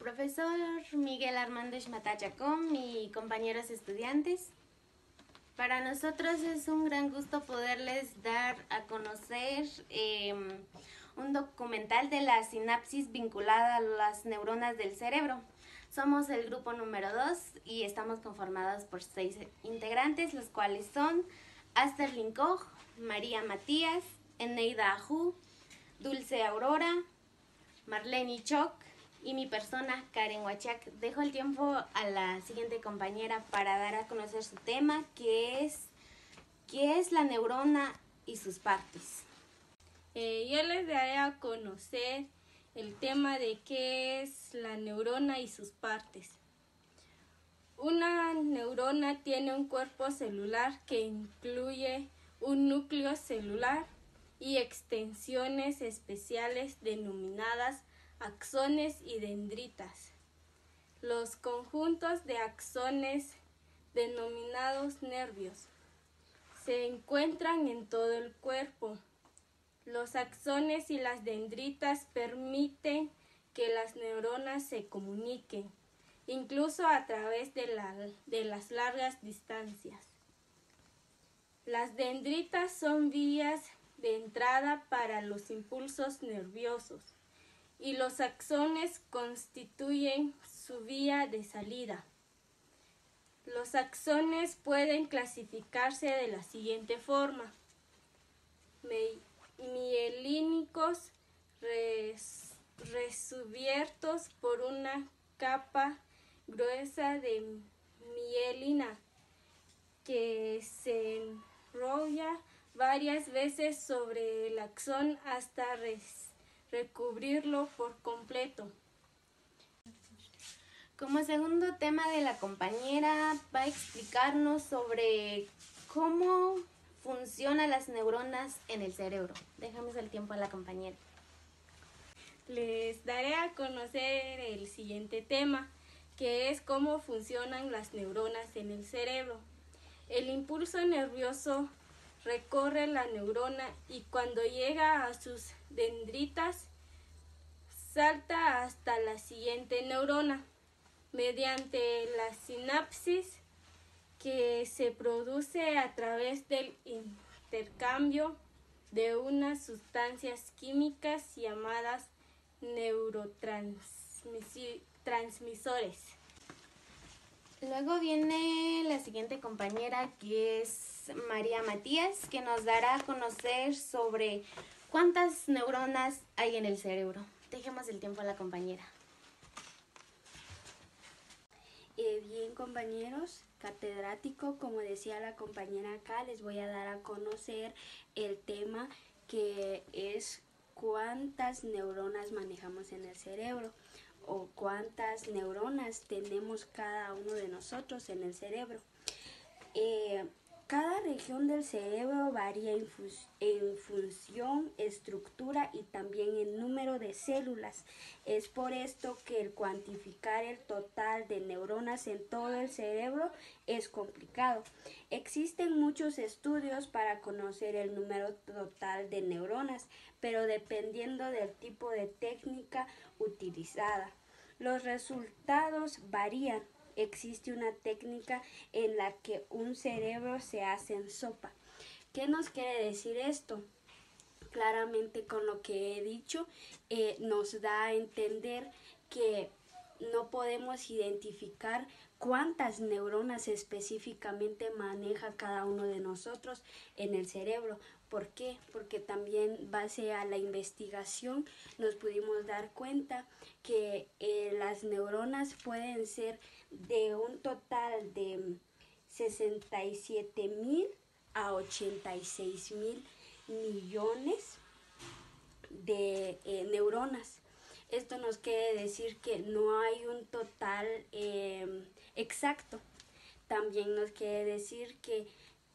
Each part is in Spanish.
profesor Miguel Armando Xmatá Chacón y compañeros estudiantes. Para nosotros es un gran gusto poderles dar a conocer un documental de la sinapsis vinculada a las neuronas del cerebro. Somos el grupo número 2 y estamos conformados por 6 integrantes, los cuales son Aster Lincoj, María Matías, Eneida Ajú, Dulce Aurora, Marlene Choc y mi persona, Karen Huachac. Dejo el tiempo a la siguiente compañera para dar a conocer su tema, que es la neurona y sus partes. Yo les daré a conocer el tema de qué es la neurona y sus partes. Una neurona tiene un cuerpo celular que incluye un núcleo celular y extensiones especiales denominadas axones y dendritas. Los conjuntos de axones, denominados nervios, se encuentran en todo el cuerpo. Los axones y las dendritas permiten que las neuronas se comuniquen, incluso a través de las largas distancias. Las dendritas son vías de entrada para los impulsos nerviosos y los axones constituyen su vía de salida. Los axones pueden clasificarse de la siguiente forma: mielínicos, recubiertos por una capa gruesa de mielina que se enrolla varias veces sobre el axón hasta recubrirlo por completo. Como segundo tema de la compañera va a explicarnos sobre cómo funcionan las neuronas en el cerebro. Dejamos el tiempo a la compañera. Les daré a conocer el siguiente tema, que es cómo funcionan las neuronas en el cerebro. El impulso nervioso recorre la neurona y cuando llega a sus dendritas, salta hasta la siguiente neurona mediante la sinapsis, que se produce a través del intercambio de unas sustancias químicas llamadas neurotransmisores. Luego viene la siguiente compañera, que es María Matías, que nos dará a conocer sobre cuántas neuronas hay en el cerebro. Dejemos el tiempo a la compañera. Bien, compañeros, catedrático, como decía la compañera acá, les voy a dar a conocer el tema que es cuántas neuronas manejamos en el cerebro o cuántas neuronas tenemos cada uno de nosotros en el cerebro. Cada región del cerebro varía en función, estructura y también en número de células. Es por esto que el cuantificar el total de neuronas en todo el cerebro es complicado. Existen muchos estudios para conocer el número total de neuronas, pero dependiendo del tipo de técnica utilizada, los resultados varían. Existe una técnica en la que un cerebro se hace en sopa. ¿Qué nos quiere decir esto? Claramente, con lo que he dicho, nos da a entender que no podemos identificar cuántas neuronas específicamente maneja cada uno de nosotros en el cerebro. ¿Por qué? Porque también, base a la investigación, nos pudimos dar cuenta que las neuronas pueden ser de un total de 67.000 a 86.000 millones de neuronas. Esto nos quiere decir que no hay un total exacto. También nos quiere decir que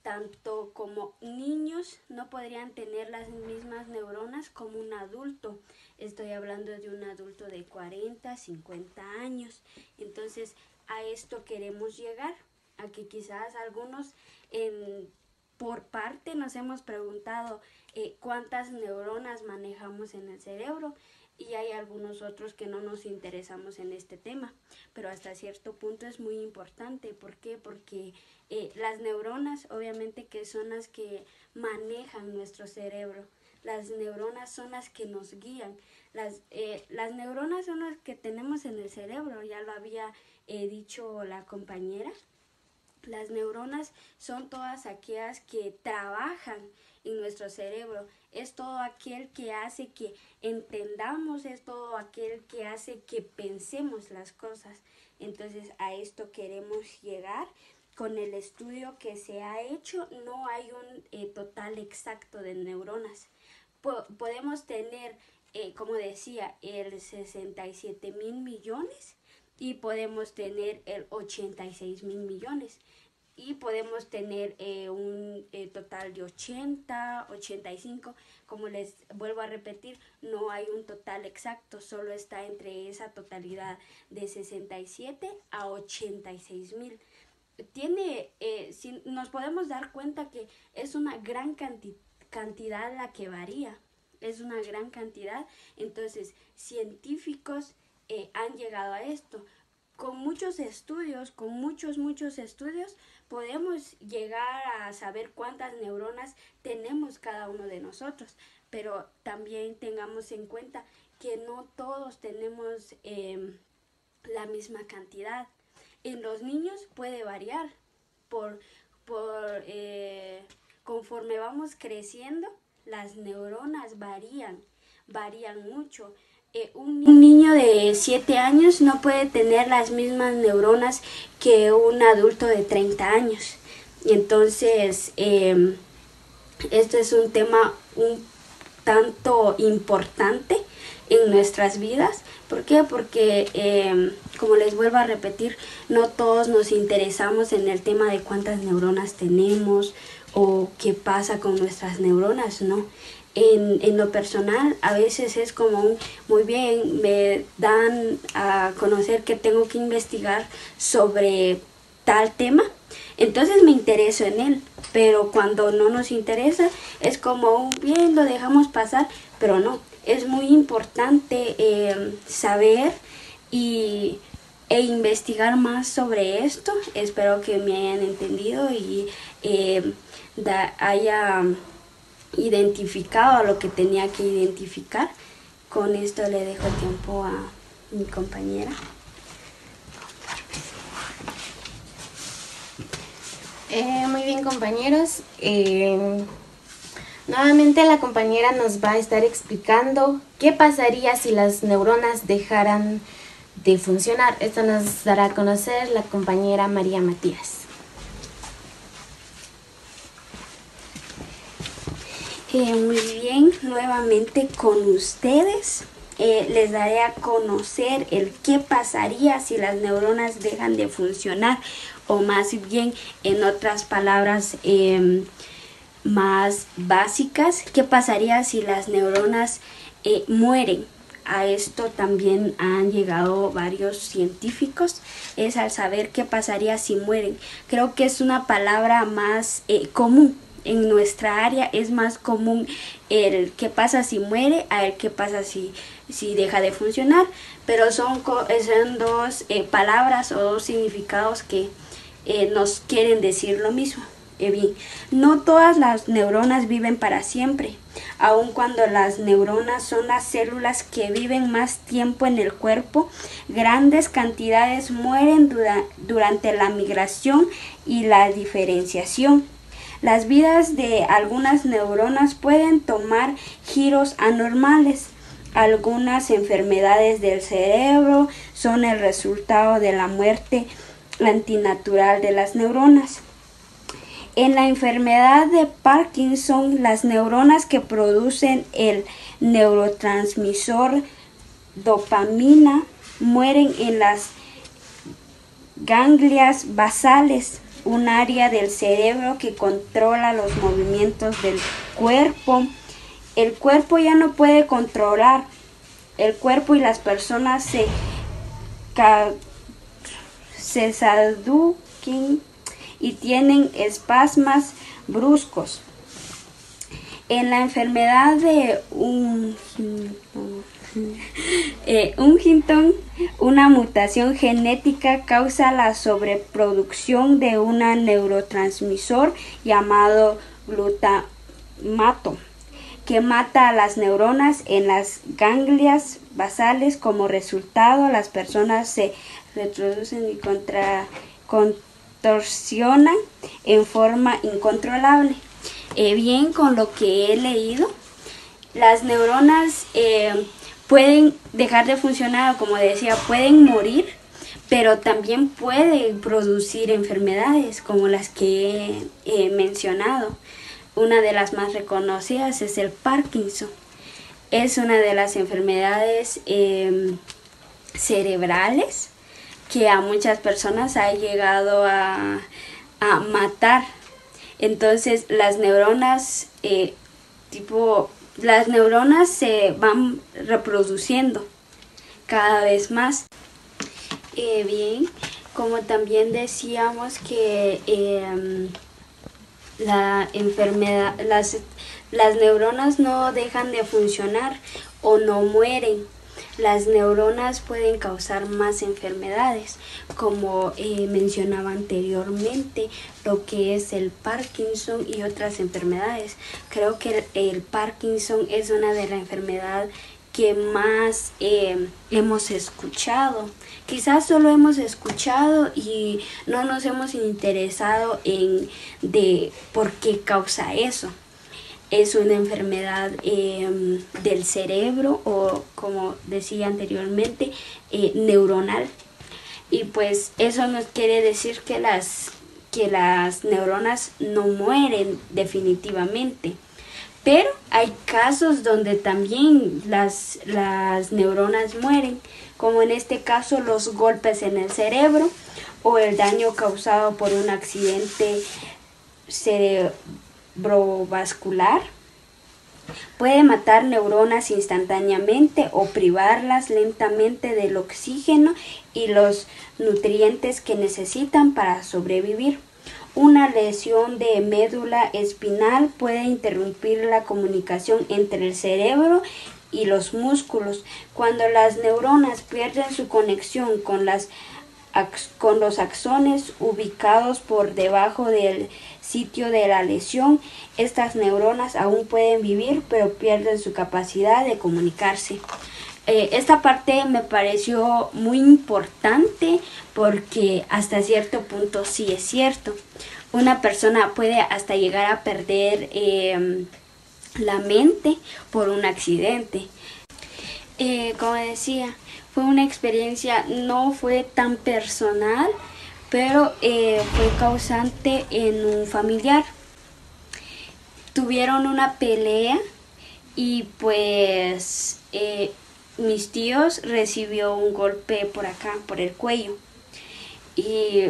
tanto como niños no podrían tener las mismas neuronas como un adulto. Estoy hablando de un adulto de 40, 50 años. Entonces, a esto queremos llegar, a que quizás algunos por parte nos hemos preguntado cuántas neuronas manejamos en el cerebro. y hay algunos otros que no nos interesamos en este tema, pero hasta cierto punto es muy importante. ¿Por qué? Porque las neuronas, obviamente, que son las que manejan nuestro cerebro. Las neuronas son las que nos guían. Las neuronas son las que tenemos en el cerebro, ya lo había dicho la compañera. Las neuronas son todas aquellas que trabajan en nuestro cerebro. Es todo aquel que hace que entendamos, es todo aquel que hace que pensemos las cosas. Entonces a esto queremos llegar. Con el estudio que se ha hecho, no hay un total exacto de neuronas. Podemos tener, como decía, el 67,000 millones y podemos tener el 86,000 millones. Y podemos tener un total de 80, 85. Como les vuelvo a repetir, no hay un total exacto, solo está entre esa totalidad de 67 a 86,000. Si nos podemos dar cuenta que es una gran cantidad la que varía, es una gran cantidad. Entonces, científicos han llegado a esto. Con muchos estudios, con muchos estudios, podemos llegar a saber cuántas neuronas tenemos cada uno de nosotros, pero también tengamos en cuenta que no todos tenemos la misma cantidad. En los niños puede variar, conforme vamos creciendo, las neuronas varían mucho. Un niño de 7 años no puede tener las mismas neuronas que un adulto de 30 años. Y entonces, este es un tema un tanto importante en nuestras vidas. ¿Por qué? Porque, como les vuelvo a repetir, no todos nos interesamos en el tema de cuántas neuronas tenemos o qué pasa con nuestras neuronas, ¿no? En lo personal, a veces es como muy bien, me dan a conocer que tengo que investigar sobre tal tema, entonces me intereso en él, pero cuando no nos interesa es como bien, lo dejamos pasar, pero no, es muy importante saber e investigar más sobre esto. Espero que me hayan entendido y haya identificado lo que tenía que identificar. Con esto le dejo tiempo a mi compañera. Muy bien, compañeros. Nuevamente la compañera nos va a estar explicando qué pasaría si las neuronas dejaran de funcionar. Esto nos dará a conocer la compañera María Matías. Muy bien, nuevamente con ustedes les daré a conocer el qué pasaría si las neuronas dejan de funcionar, o más bien, en otras palabras más básicas, qué pasaría si las neuronas mueren. A esto también han llegado varios científicos, es al saber qué pasaría si mueren. Creo que es una palabra más común. En nuestra área es más común el qué pasa si muere a el qué pasa si deja de funcionar, pero son dos palabras o dos significados que nos quieren decir lo mismo. Bien, no todas las neuronas viven para siempre, aun cuando las neuronas son las células que viven más tiempo en el cuerpo. Grandes cantidades mueren durante la migración y la diferenciación. Las vidas de algunas neuronas pueden tomar giros anormales. Algunas enfermedades del cerebro son el resultado de la muerte antinatural de las neuronas. En la enfermedad de Parkinson, las neuronas que producen el neurotransmisor dopamina mueren en las ganglias basales, un área del cerebro que controla los movimientos del cuerpo. El cuerpo ya no puede controlar. El cuerpo y las personas se saduquen y tienen espasmos bruscos. En la enfermedad de Huntington, una mutación genética, causa la sobreproducción de un neurotransmisor llamado glutamato, que mata a las neuronas en las ganglias basales. Como resultado, las personas se reproducen y contorsionan en forma incontrolable. Bien, con lo que he leído, las neuronas pueden dejar de funcionar, como decía, pueden morir, pero también pueden producir enfermedades como las que he mencionado. Una de las más reconocidas es el Parkinson. Es una de las enfermedades cerebrales que a muchas personas ha llegado a matar. Entonces las neuronas se van reproduciendo cada vez más. Bien, como también decíamos que las neuronas no dejan de funcionar o no mueren. Las neuronas pueden causar más enfermedades, como mencionaba anteriormente, lo que es el Parkinson y otras enfermedades. Creo que el Parkinson es una de las enfermedades que más hemos escuchado. Quizás solo hemos escuchado y no nos hemos interesado de por qué causa eso. Es una enfermedad del cerebro o, como decía anteriormente, neuronal. Y pues eso nos quiere decir que las neuronas no mueren definitivamente. Pero hay casos donde también las neuronas mueren, como en este caso los golpes en el cerebro o el daño causado por un accidente cerebrovascular. Puede matar neuronas instantáneamente o privarlas lentamente del oxígeno y los nutrientes que necesitan para sobrevivir. Una lesión de médula espinal puede interrumpir la comunicación entre el cerebro y los músculos. Cuando las neuronas pierden su conexión con los axones ubicados por debajo del sitio de la lesión, estas neuronas aún pueden vivir, pero pierden su capacidad de comunicarse. Esta parte me pareció muy importante porque hasta cierto punto sí es cierto. Una persona puede hasta llegar a perder la mente por un accidente. Como decía, fue una experiencia, no fue tan personal, pero fue causante en un familiar. Tuvieron una pelea y pues mis tíos recibió un golpe por acá, por el cuello. Y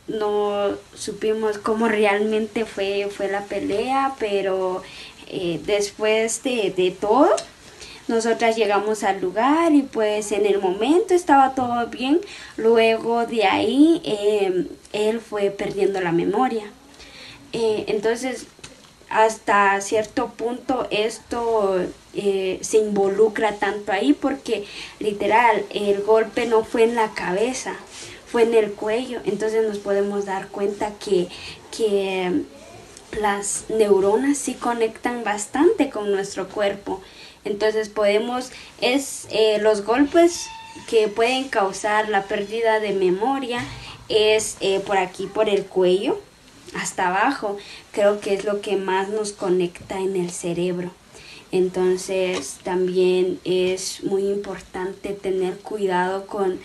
no supimos cómo realmente fue la pelea, pero después de todo, nosotras llegamos al lugar y pues en el momento estaba todo bien. Luego de ahí él fue perdiendo la memoria. Entonces hasta cierto punto esto se involucra tanto ahí porque literal el golpe no fue en la cabeza, fue en el cuello. Entonces nos podemos dar cuenta que las neuronas sí conectan bastante con nuestro cuerpo. Entonces los golpes que pueden causar la pérdida de memoria es por aquí, por el cuello, hasta abajo. Creo que es lo que más nos conecta en el cerebro. Entonces también es muy importante tener cuidado con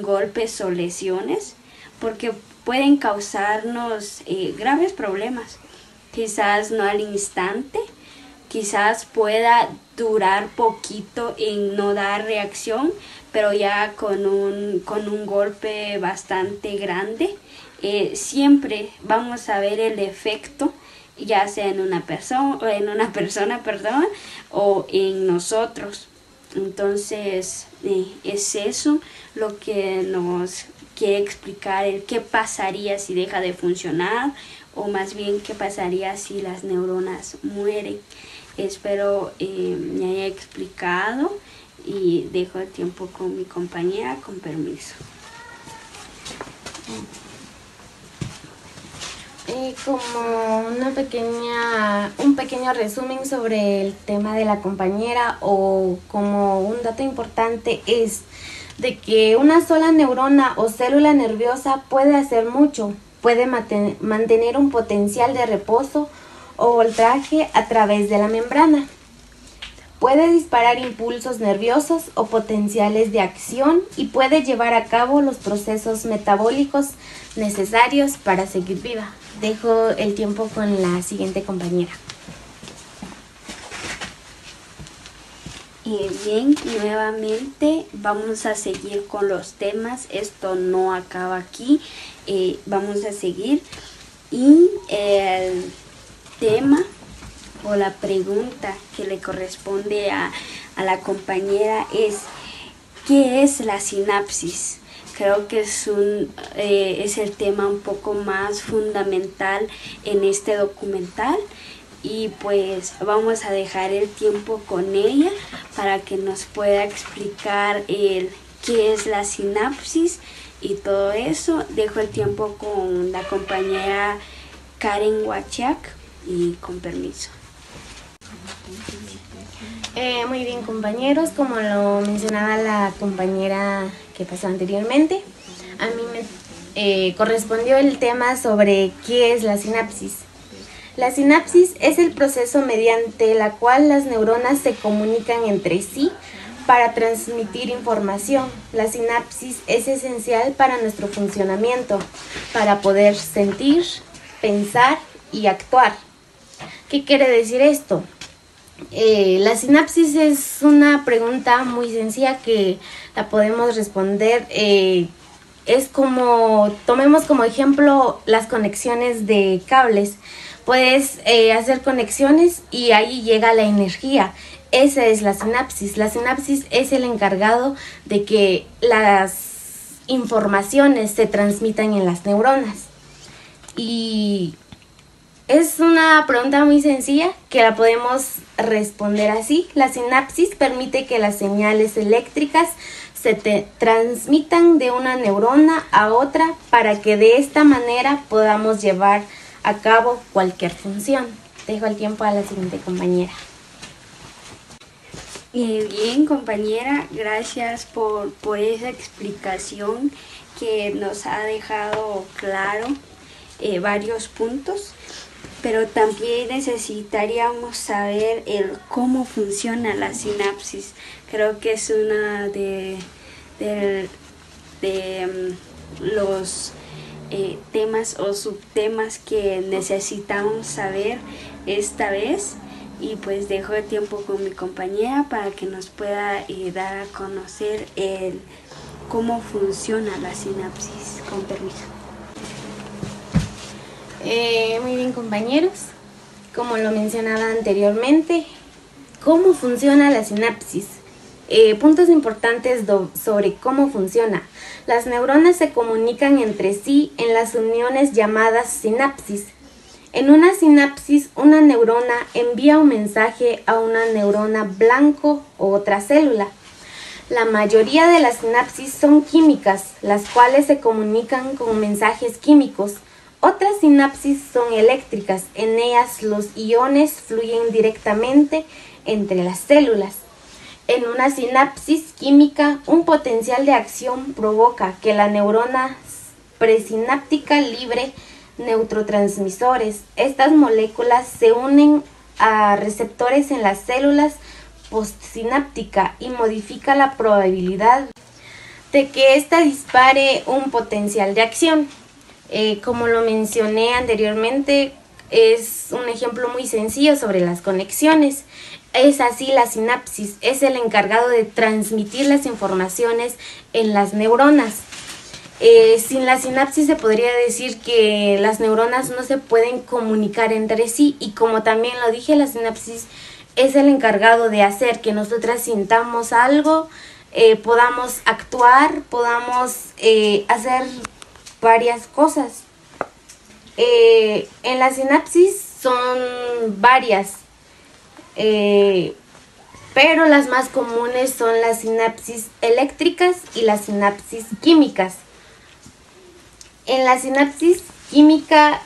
golpes o lesiones porque pueden causarnos graves problemas. Quizás no al instante, quizás pueda durar poquito en no dar reacción, pero ya con un golpe bastante grande, siempre vamos a ver el efecto, ya sea en una persona, o en nosotros. Entonces, es eso lo que nos quiere explicar, el qué pasaría si deja de funcionar, o más bien qué pasaría si las neuronas mueren. Espero me haya explicado y dejo el tiempo con mi compañera, con permiso. Como un pequeño resumen sobre el tema de la compañera, o como un dato importante, es de que una sola neurona o célula nerviosa puede hacer mucho, puede mantener un potencial de reposo o voltaje a través de la membrana. Puede disparar impulsos nerviosos o potenciales de acción y puede llevar a cabo los procesos metabólicos necesarios para seguir viva. Dejo el tiempo con la siguiente compañera. Bien, nuevamente vamos a seguir con los temas. Esto no acaba aquí, vamos a seguir. Y el tema o la pregunta que le corresponde a la compañera es: ¿qué es la sinapsis? Creo que es el tema un poco más fundamental en este documental, y pues vamos a dejar el tiempo con ella para que nos pueda explicar qué es la sinapsis y todo eso. Dejo el tiempo con la compañera Karen Huachac y con permiso. Muy bien, compañeros, como lo mencionaba la compañera que pasó anteriormente, a mí me correspondió el tema sobre qué es la sinapsis. La sinapsis es el proceso mediante la cual las neuronas se comunican entre sí para transmitir información. La sinapsis es esencial para nuestro funcionamiento, para poder sentir, pensar y actuar. ¿Qué quiere decir esto? La sinapsis es una pregunta muy sencilla que la podemos responder. Es como, tomemos como ejemplo las conexiones de cables. Puedes hacer conexiones y ahí llega la energía. Esa es la sinapsis. La sinapsis es el encargado de que las informaciones se transmitan en las neuronas. Y es una pregunta muy sencilla que la podemos responder así. La sinapsis permite que las señales eléctricas se transmitan de una neurona a otra para que de esta manera podamos llevar a cabo cualquier función. Dejo el tiempo a la siguiente compañera. Bien, compañera, gracias por esa explicación que nos ha dejado claro varios puntos, pero también necesitaríamos saber cómo funciona la sinapsis. Creo que es una de los temas o subtemas que necesitamos saber esta vez, y pues dejo el tiempo con mi compañera para que nos pueda dar a conocer cómo funciona la sinapsis. Con permiso. Muy bien, compañeros, como lo mencionaba anteriormente, ¿cómo funciona la sinapsis? Puntos importantes sobre cómo funciona. Las neuronas se comunican entre sí en las uniones llamadas sinapsis. En una sinapsis, una neurona envía un mensaje a una neurona blanco o otra célula. La mayoría de las sinapsis son químicas, las cuales se comunican con mensajes químicos. Otras sinapsis son eléctricas. En ellas los iones fluyen directamente entre las células. En una sinapsis química, un potencial de acción provoca que la neurona presináptica libre neurotransmisores. Estas moléculas se unen a receptores en las células postsináptica y modifica la probabilidad de que ésta dispare un potencial de acción. Como lo mencioné anteriormente, es un ejemplo muy sencillo sobre las conexiones. Es así la sinapsis, es el encargado de transmitir las informaciones en las neuronas. Sin la sinapsis se podría decir que las neuronas no se pueden comunicar entre sí, y como también lo dije, la sinapsis es el encargado de hacer que nosotras sintamos algo, podamos actuar, podamos hacer varias cosas. En la sinapsis son varias. pero las más comunes son las sinapsis eléctricas y las sinapsis químicas. En la sinapsis química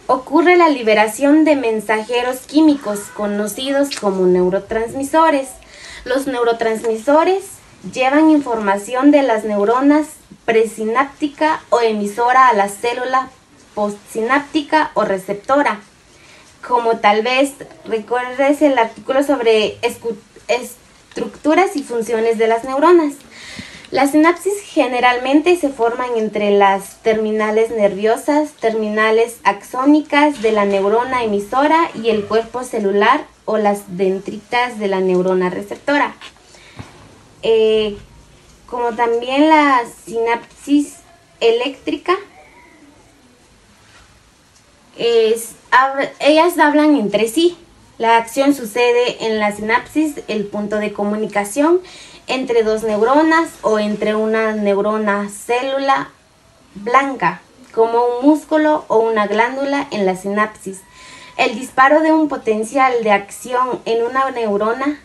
ocurre la liberación de mensajeros químicos conocidos como neurotransmisores. Los neurotransmisores llevan información de las neuronas presináptica o emisora a la célula postsináptica o receptora. Como tal vez recuerdes el artículo sobre estructuras y funciones de las neuronas. Las sinapsis generalmente se forman entre las terminales nerviosas, terminales axónicas de la neurona emisora y el cuerpo celular o las dendritas de la neurona receptora. Como también la sinapsis eléctrica, ellas hablan entre sí. La acción sucede en la sinapsis, el punto de comunicación entre dos neuronas o entre una neurona célula blanca, como un músculo o una glándula en la sinapsis. El disparo de un potencial de acción en una neurona,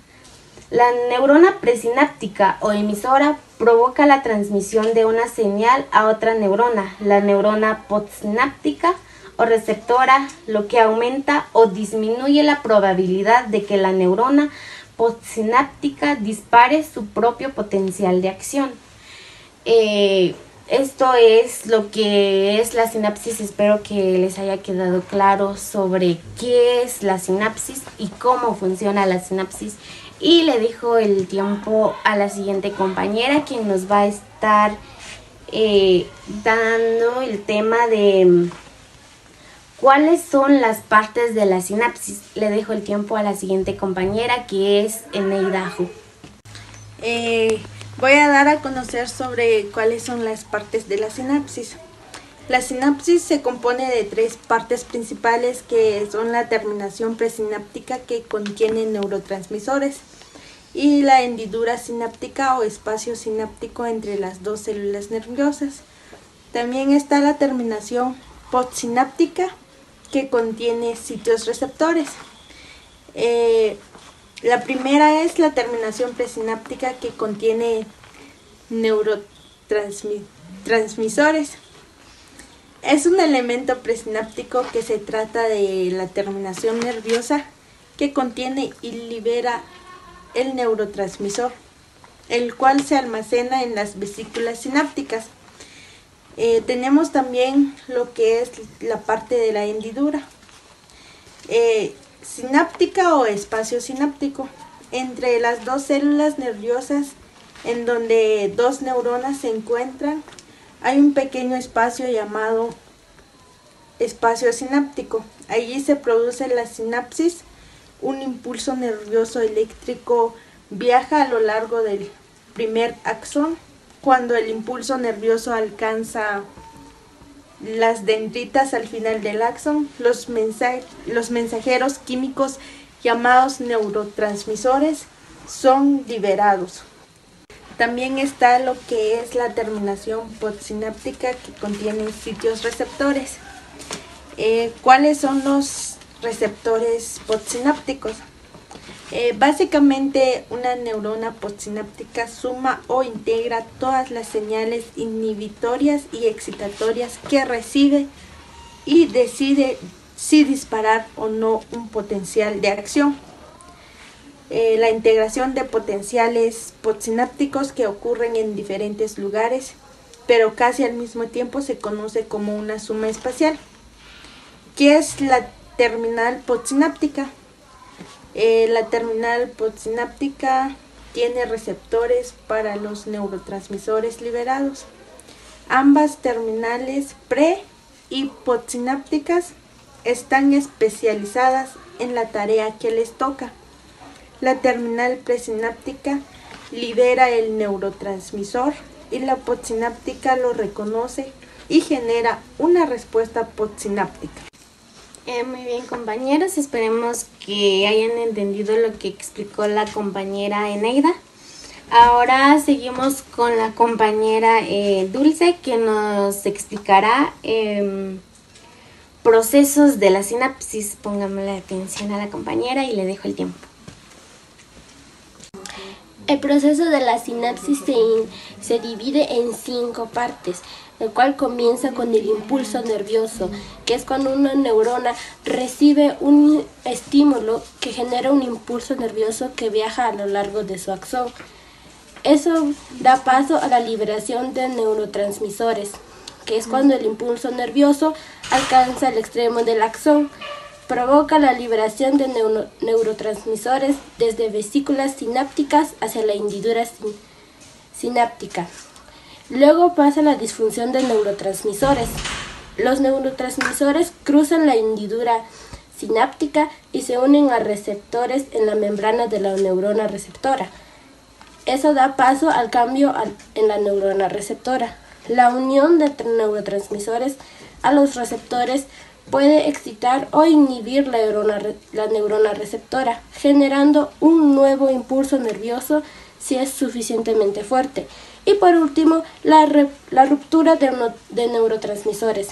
la neurona presináptica o emisora, provoca la transmisión de una señal a otra neurona, la neurona postsináptica o receptora, lo que aumenta o disminuye la probabilidad de que la neurona postsináptica dispare su propio potencial de acción. Esto es lo que es la sinapsis. Espero que les haya quedado claro sobre qué es la sinapsis y cómo funciona la sinapsis. Y le dejo el tiempo a la siguiente compañera, quien nos va a estar dando el tema de cuáles son las partes de la sinapsis. Le dejo el tiempo a la siguiente compañera, que es Eneida Ajú. Voy a dar a conocer sobre cuáles son las partes de la sinapsis. La sinapsis se compone de tres partes principales, que son la terminación presináptica, que contiene neurotransmisores, y la hendidura sináptica o espacio sináptico entre las dos células nerviosas. También está la terminación postsináptica, que contiene sitios receptores. La primera es la terminación presináptica, que contiene neurotransmisores. Es un elemento presináptico que se trata de la terminación nerviosa que contiene y libera el neurotransmisor, el cual se almacena en las vesículas sinápticas. Tenemos también lo que es la parte de la hendidura sináptica o espacio sináptico entre las dos células nerviosas, en donde dos neuronas se encuentran. Hay un pequeño espacio llamado espacio sináptico. Allí se produce la sinapsis. Un impulso nervioso eléctrico viaja a lo largo del primer axón. Cuando el impulso nervioso alcanza las dendritas al final del axón, los mensajeros químicos llamados neurotransmisores son liberados. También está lo que es la terminación postsináptica, que contiene sitios receptores. ¿Cuáles son los receptores postsinápticos? Básicamente, una neurona postsináptica suma o integra todas las señales inhibitorias y excitatorias que recibe y decide si disparar o no un potencial de acción. La integración de potenciales postsinápticos que ocurren en diferentes lugares, pero casi al mismo tiempo, se conoce como una suma espacial. ¿Qué es la terminal postsináptica? La terminal postsináptica tiene receptores para los neurotransmisores liberados. Ambas terminales pre y postsinápticas están especializadas en la tarea que les toca. La terminal presináptica libera el neurotransmisor y la postsináptica lo reconoce y genera una respuesta postsináptica. Muy bien, compañeros, esperemos que hayan entendido lo que explicó la compañera Eneida. Ahora seguimos con la compañera Dulce, que nos explicará procesos de la sinapsis. Póngame la atención a la compañera y le dejo el tiempo. El proceso de la sinapsis se divide en 5 partes, el cual comienza con el impulso nervioso, que es cuando una neurona recibe un estímulo que genera un impulso nervioso que viaja a lo largo de su axón. Eso da paso a la liberación de neurotransmisores, que es cuando el impulso nervioso alcanza el extremo del axón. Provoca la liberación de neurotransmisores desde vesículas sinápticas hacia la hendidura sináptica. Luego pasa la disfunción de neurotransmisores. Los neurotransmisores cruzan la hendidura sináptica y se unen a receptores en la membrana de la neurona receptora. Eso da paso al cambio en la neurona receptora. La unión de neurotransmisores a los receptores puede excitar o inhibir la neurona receptora, generando un nuevo impulso nervioso si es suficientemente fuerte. Y por último, la ruptura de neurotransmisores.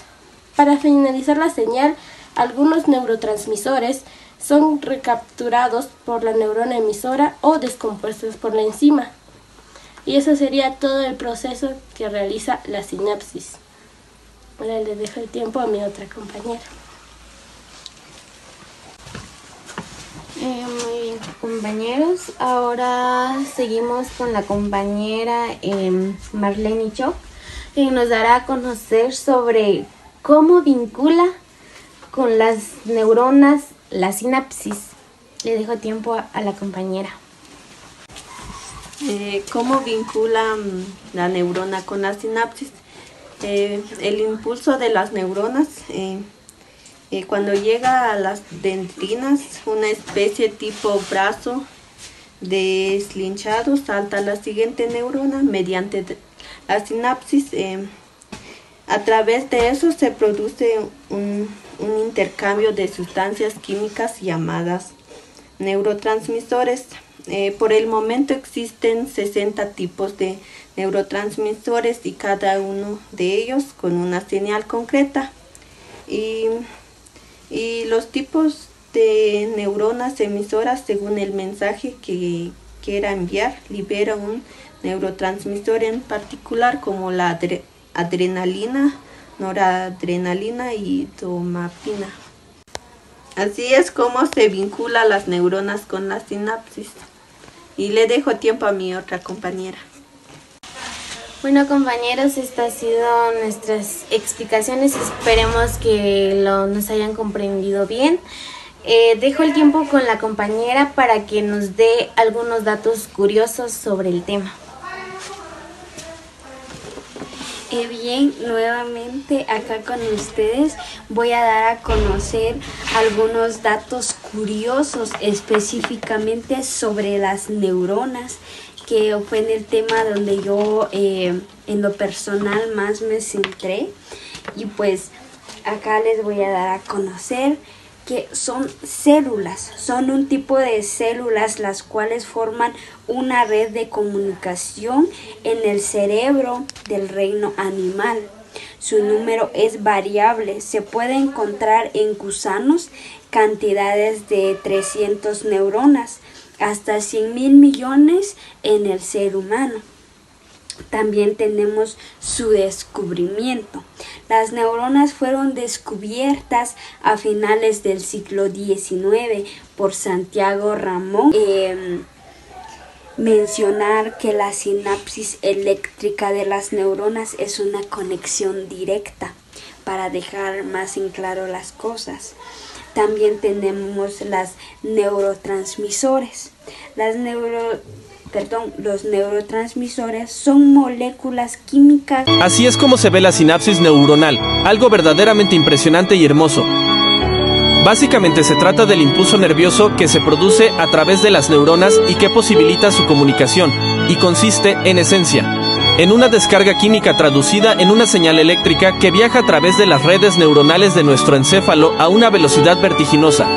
Para finalizar la señal, algunos neurotransmisores son recapturados por la neurona emisora o descompuestos por la enzima. Y eso sería todo el proceso que realiza la sinapsis. Ahora le dejo el tiempo a mi otra compañera. Muy bien, compañeros. Ahora seguimos con la compañera Marlene Cho, que nos dará a conocer sobre cómo vincula con las neuronas la sinapsis. Le dejo tiempo a la compañera. ¿Cómo vincula la neurona con la sinapsis? El impulso de las neuronas, cuando llega a las dendrinas, una especie tipo brazo deslinchado, salta a la siguiente neurona mediante la sinapsis. A través de eso se produce un intercambio de sustancias químicas llamadas neurotransmisores. Por el momento existen 60 tipos de neurotransmisores y cada uno de ellos con una señal concreta. Y los tipos de neuronas emisoras, según el mensaje que quiera enviar, libera un neurotransmisor en particular, como la adrenalina, noradrenalina y dopamina. Así es como se vincula las neuronas con la sinapsis. Y le dejo tiempo a mi otra compañera. Bueno, compañeros, estas han sido nuestras explicaciones. Esperemos que nos hayan comprendido bien. Dejo el tiempo con la compañera para que nos dé algunos datos curiosos sobre el tema. Bien, nuevamente acá con ustedes voy a dar a conocer algunos datos curiosos específicamente sobre las neuronas, que fue en el tema donde yo en lo personal más me centré. Y pues acá les voy a dar a conocer que son células, son un tipo de células las cuales forman una red de comunicación en el cerebro del reino animal. Su número es variable, se puede encontrar en gusanos cantidades de 300 neuronas, hasta 100.000 millones en el ser humano. También tenemos su descubrimiento. Las neuronas fueron descubiertas a finales del siglo XIX por Santiago Ramón. Mencionar que la sinapsis eléctrica de las neuronas es una conexión directa, para dejar más en claro las cosas. También tenemos las neurotransmisores. Los neurotransmisores son moléculas químicas. Así es como se ve la sinapsis neuronal, algo verdaderamente impresionante y hermoso. Básicamente se trata del impulso nervioso que se produce a través de las neuronas y que posibilita su comunicación, y consiste, en esencia, en una descarga química traducida en una señal eléctrica que viaja a través de las redes neuronales de nuestro encéfalo a una velocidad vertiginosa.